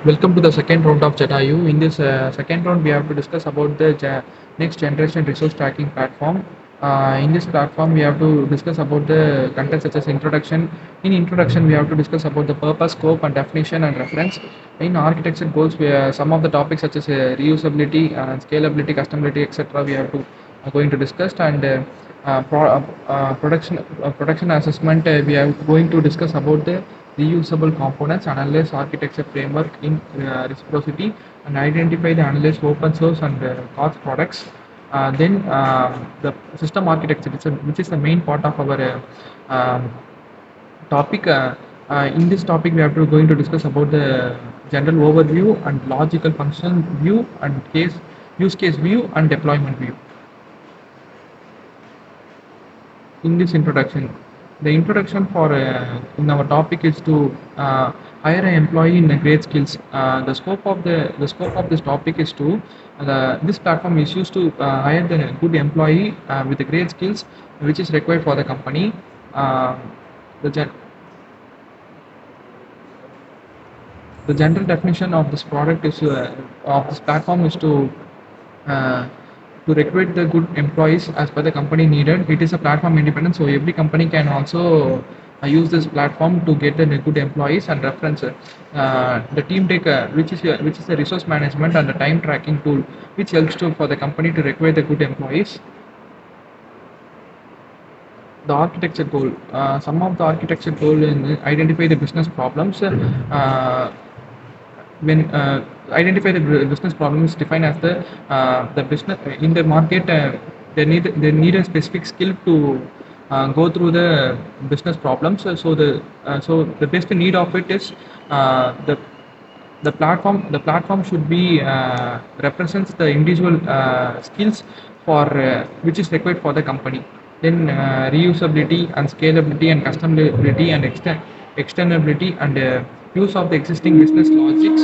Welcome to the second round of Jatayu. In this second round, we have to discuss about the next generation resource tracking platform. In this platform, we have to discuss about the content such as introduction. In introduction, we have to discuss about the purpose, scope, and definition and reference. In architecture goals, some of the topics such as reusability, scalability, customability, etc. We have to going to discuss and production assessment. We are going to discuss about the reusable components, analyze architecture framework in reciprocity, and identify the analyze open source and cost products. Then the system architecture, which is the main part of our topic. In this topic, we are going to discuss about the general overview and logical function view and use case view and deployment view. In this introduction, the introduction for in our topic is to hire an employee in a great skills. The scope of this topic is to this platform is used to hire the good employee with the great skills which is required for the company. Uh, the gen- the general definition of this product is of this platform is uh, to recruit the good employees as per the company needed. It is a platform independent, so every company can also use this platform to get the good employees and reference. The team take which is the resource management and the time tracking tool, which helps to for the company to recruit the good employees. The architecture goal. Some of the architecture goal in identify the business problems. When identify the business problem is defined as the business in the market. They need a specific skill to go through the business problems. So the best need of it is the platform should be represents the individual skills for which is required for the company. Then reusability and scalability and customability and extendability and use of the existing business logics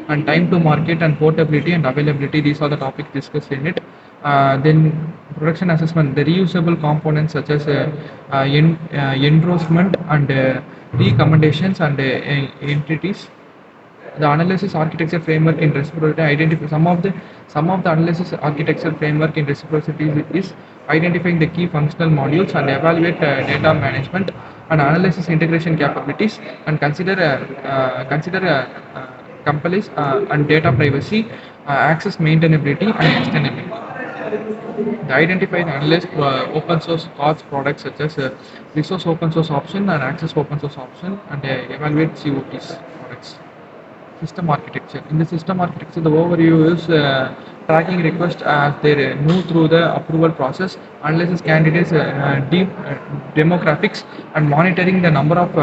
and time to market and portability and availability. These are the topics discussed in it. Then production assessment, the reusable components such as endorsement and recommendations and entities. The analysis architecture framework in reciprocity identify some of the analysis architecture framework in reciprocity is identifying the key functional modules and evaluate data management and analysis integration capabilities and consider compliance and data privacy, access maintainability and extendability. The identify and analyze open source cost products such as resource open source option and access open source option and evaluate COTs products. System architecture. In the system architecture, the overview is tracking requests as they move through the approval process, analyzes candidates' demographics, and monitoring the number of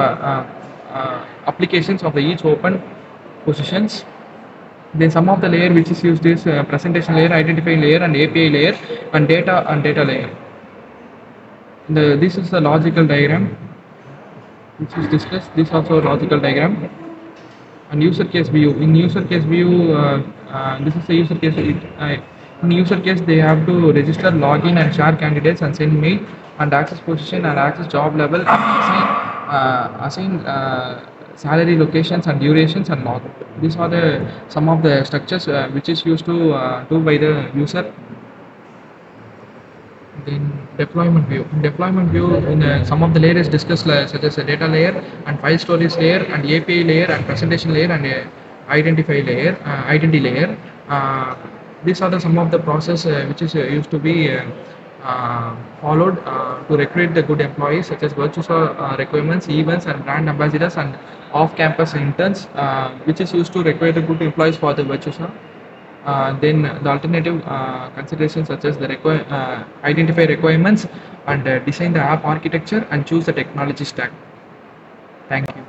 applications of the each open positions. Then some of the layer which is used is presentation layer, identifying layer, and API layer, and data layer. This is the logical diagram which is discussed. This also a logical diagram. And user case view. In user case view, this is the user case. In user case, they have to register, login, and share candidates and send mail and access position and access job level and assign salary locations and durations and log. These are the some of the structures which is used to do by the user. Then deployment view. In deployment view, in some of the layers discussed such as a data layer and file storage layer and API layer and presentation layer and identity layer. These are the some of the process which is used to be followed to recruit the good employees such as virtual requirements, events and brand ambassadors and off-campus interns, which is used to recruit the good employees for the virtual. Then the alternative considerations such as the identify requirements and design the app architecture and choose the technology stack. Thank you.